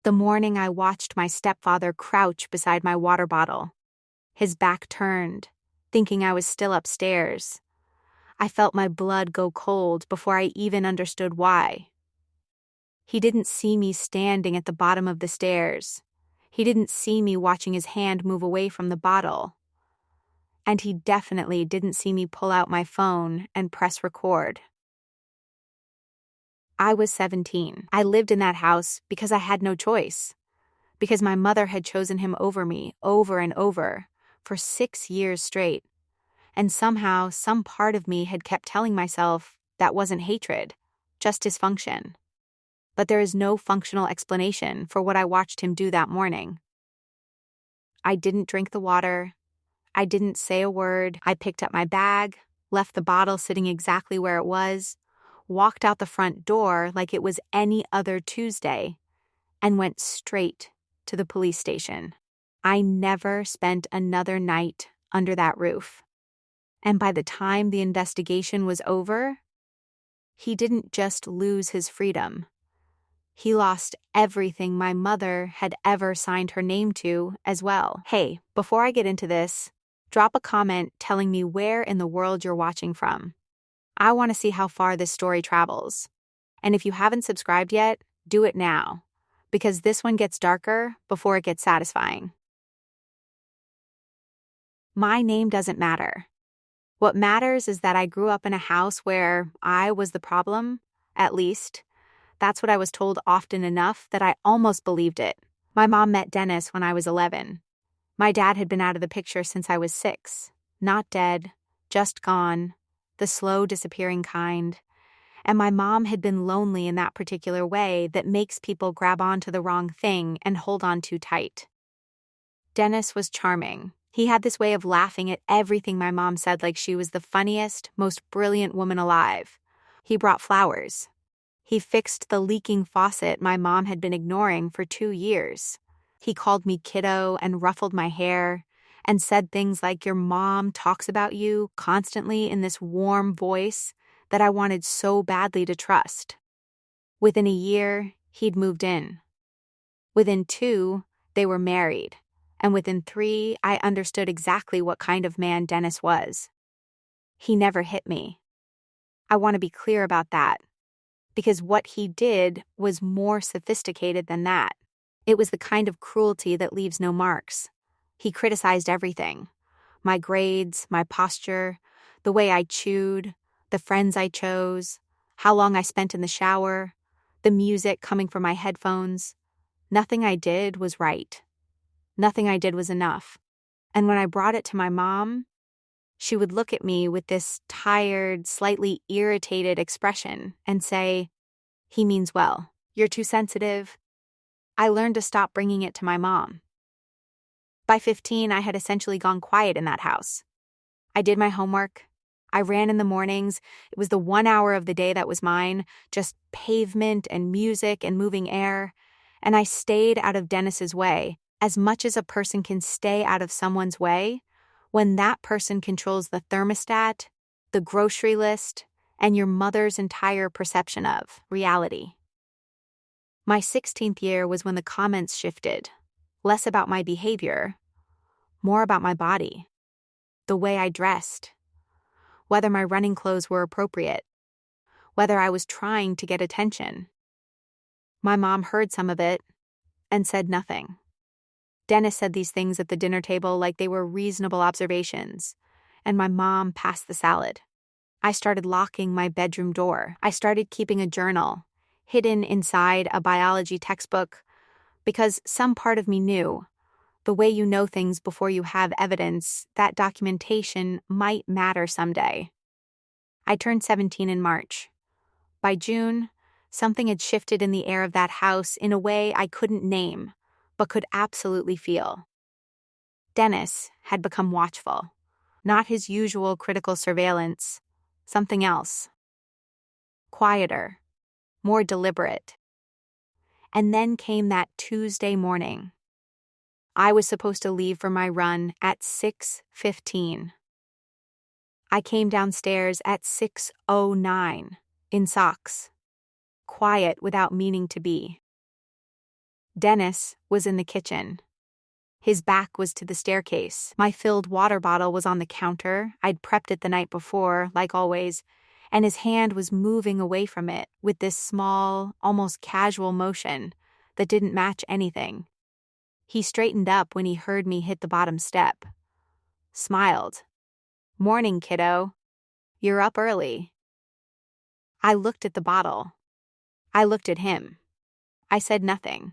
The morning I watched my stepfather crouch beside my water bottle, his back turned, thinking I was still upstairs. I felt my blood go cold before I even understood why. He didn't see me standing at the bottom of the stairs. He didn't see me watching his hand move away from the bottle. And he definitely didn't see me pull out my phone and press record. I was 17. I lived in that house because I had no choice. Because my mother had chosen him over me over and over for 6 years straight. And somehow, some part of me had kept telling myself that wasn't hatred, just dysfunction. But there is no functional explanation for what I watched him do that morning. I didn't drink the water. I didn't say a word. I picked up my bag, left the bottle sitting exactly where it was, walked out the front door like it was any other Tuesday, and went straight to the police station. I never spent another night under that roof. And by the time the investigation was over, he didn't just lose his freedom. He lost everything my mother had ever signed her name to as well. Hey, before I get into this, drop a comment telling me where in the world you're watching from. I want to see how far this story travels. And if you haven't subscribed yet, do it now, because this one gets darker before it gets satisfying. My name doesn't matter. What matters is that I grew up in a house where I was the problem, at least. That's what I was told often enough that I almost believed it. My mom met Dennis when I was 11. My dad had been out of the picture since I was 6. Not dead, just gone, the slow disappearing kind. And my mom had been lonely in that particular way that makes people grab onto the wrong thing and hold on too tight. Dennis was charming. He had this way of laughing at everything my mom said like she was the funniest, most brilliant woman alive. He brought flowers. He fixed the leaking faucet my mom had been ignoring for 2 years. He called me kiddo and ruffled my hair and said things like, "Your mom talks about you constantly in this warm voice that I wanted so badly to trust." Within a year, he'd moved in. Within 2, they were married. And within 3, I understood exactly what kind of man Dennis was. He never hit me. I want to be clear about that, because what he did was more sophisticated than that. It was the kind of cruelty that leaves no marks. He criticized everything. My grades, my posture, the way I chewed, the friends I chose, how long I spent in the shower, the music coming from my headphones. Nothing I did was right. Nothing I did was enough. And when I brought it to my mom, she would look at me with this tired, slightly irritated expression and say, "He means well. You're too sensitive." I learned to stop bringing it to my mom. By 15, I had essentially gone quiet in that house. I did my homework. I ran in the mornings. It was the 1 hour of the day that was mine, just pavement and music and moving air. And I stayed out of Dennis's way, as much as a person can stay out of someone's way when that person controls the thermostat, the grocery list, and your mother's entire perception of reality. My 16th year was when the comments shifted, less about my behavior, more about my body, the way I dressed, whether my running clothes were appropriate, whether I was trying to get attention. My mom heard some of it and said nothing. Dennis said these things at the dinner table like they were reasonable observations, and my mom passed the salad. I started locking my bedroom door. I started keeping a journal, hidden inside a biology textbook, because some part of me knew, the way you know things before you have evidence, that documentation might matter someday. I turned 17 in March. By June, something had shifted in the air of that house in a way I couldn't name, but could absolutely feel. Dennis had become watchful. Not his usual critical surveillance, something else. Quieter, more deliberate. And then came that Tuesday morning. I was supposed to leave for my run at 6:15. I came downstairs at 6:09, in socks. Quiet without meaning to be. Dennis was in the kitchen. His back was to the staircase. My filled water bottle was on the counter. I'd prepped it the night before, like always, and his hand was moving away from it with this small, almost casual motion that didn't match anything. He straightened up when he heard me hit the bottom step. Smiled. "Morning, kiddo. You're up early." I looked at the bottle. I looked at him. I said nothing.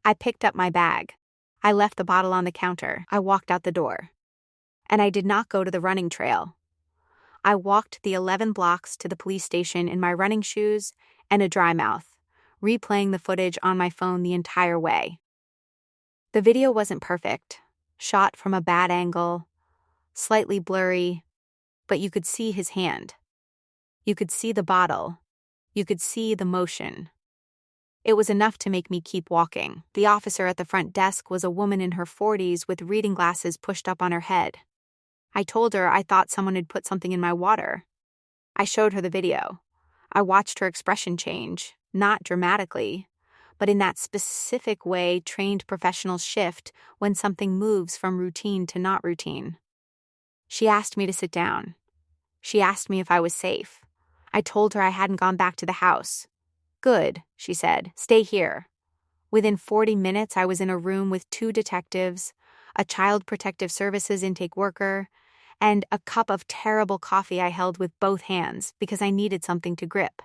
I picked up my bag. I left the bottle on the counter. I walked out the door. And I did not go to the running trail. I walked the 11 blocks to the police station in my running shoes and a dry mouth, replaying the footage on my phone the entire way. The video wasn't perfect, shot from a bad angle, slightly blurry, but you could see his hand. You could see the bottle. You could see the motion. It was enough to make me keep walking. The officer at the front desk was a woman in her 40s with reading glasses pushed up on her head. I told her I thought someone had put something in my water. I showed her the video. I watched her expression change, not dramatically, but in that specific way trained professionals shift when something moves from routine to not routine. She asked me to sit down. She asked me if I was safe. I told her I hadn't gone back to the house. "Good," she said. "Stay here." Within 40 minutes, I was in a room with 2 detectives, a Child Protective Services intake worker, and a cup of terrible coffee I held with both hands because I needed something to grip.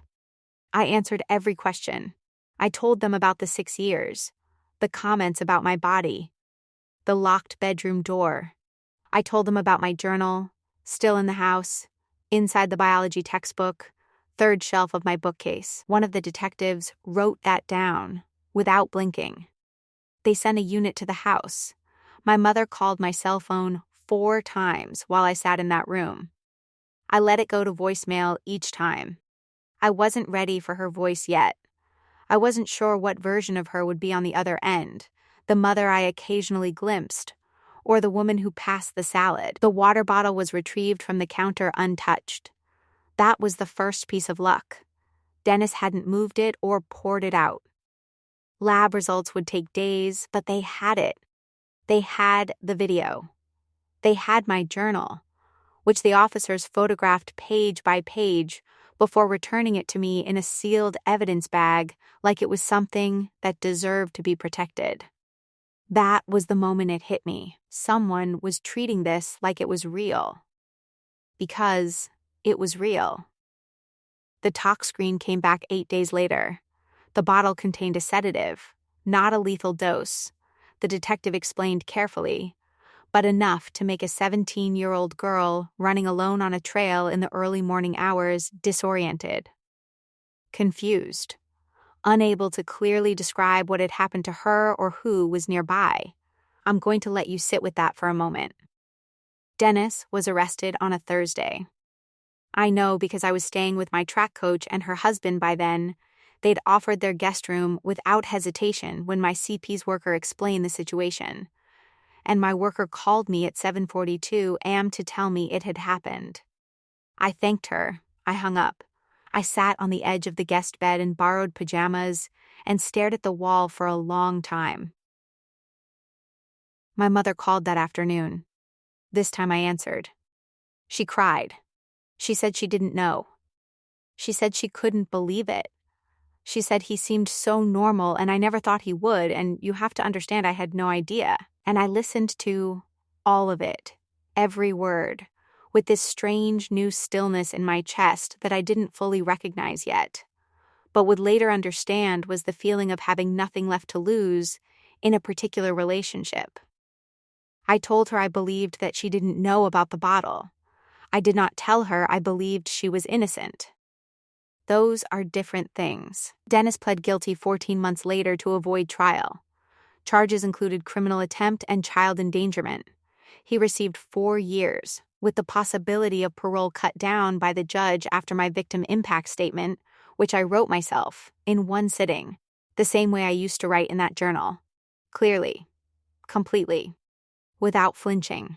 I answered every question. I told them about the 6 years, the comments about my body, the locked bedroom door. I told them about my journal, still in the house, inside the biology textbook, 3rd shelf of my bookcase. One of the detectives wrote that down without blinking. They sent a unit to the house. My mother called my cell phone 4 times while I sat in that room. I let it go to voicemail each time. I wasn't ready for her voice yet. I wasn't sure what version of her would be on the other end, the mother I occasionally glimpsed, or the woman who passed the salad. The water bottle was retrieved from the counter untouched. That was the first piece of luck. Dennis hadn't moved it or poured it out. Lab results would take days, but they had it. They had the video. They had my journal, which the officers photographed page by page before returning it to me in a sealed evidence bag like it was something that deserved to be protected. That was the moment it hit me. Someone was treating this like it was real. Because it was real. The tox screen came back 8 days later. The bottle contained a sedative, not a lethal dose, the detective explained carefully, but enough to make a 17-year-old girl running alone on a trail in the early morning hours disoriented. Confused. Unable to clearly describe what had happened to her or who was nearby. I'm going to let you sit with that for a moment. Dennis was arrested on a Thursday. I know because I was staying with my track coach and her husband by then. They'd offered their guest room without hesitation when my CP's worker explained the situation. And my worker called me at 7:42 a.m. to tell me it had happened. I thanked her. I hung up. I sat on the edge of the guest bed in borrowed pajamas and stared at the wall for a long time. My mother called that afternoon. This time I answered. She cried. She said she didn't know. She said she couldn't believe it. She said he seemed so normal and I never thought he would, and you have to understand I had no idea. And I listened to all of it, every word, with this strange new stillness in my chest that I didn't fully recognize yet, but would later understand was the feeling of having nothing left to lose in a particular relationship. I told her I believed that she didn't know about the bottle. I did not tell her I believed she was innocent. Those are different things. Dennis pled guilty 14 months later to avoid trial. Charges included criminal attempt and child endangerment. He received 4 years, with the possibility of parole cut down by the judge after my victim impact statement, which I wrote myself, in one sitting, the same way I used to write in that journal. Clearly, completely, without flinching.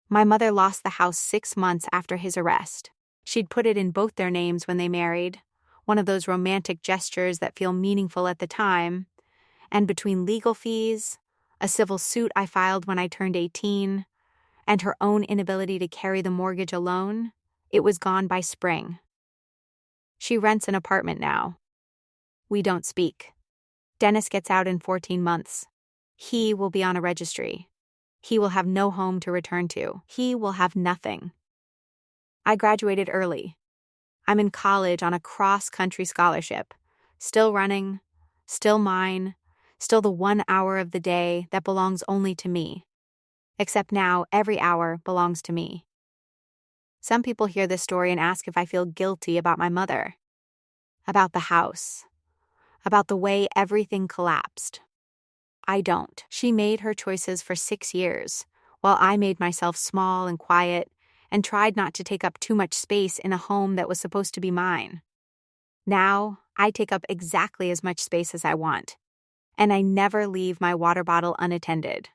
My mother lost the house 6 months after his arrest. She'd put it in both their names when they married, one of those romantic gestures that feel meaningful at the time, And between legal fees, a civil suit I filed when I turned 18, and her own inability to carry the mortgage alone, it was gone by spring. She rents an apartment now. We don't speak. Dennis gets out in 14 months. He will be on a registry. He will have no home to return to. He will have nothing. I graduated early. I'm in college on a cross-country scholarship. Still running, still mine, still the 1 hour of the day that belongs only to me. Except now, every hour belongs to me. Some people hear this story and ask if I feel guilty about my mother, about the house, about the way everything collapsed. I don't. She made her choices for 6 years, while I made myself small and quiet and tried not to take up too much space in a home that was supposed to be mine. Now, I take up exactly as much space as I want, and I never leave my water bottle unattended.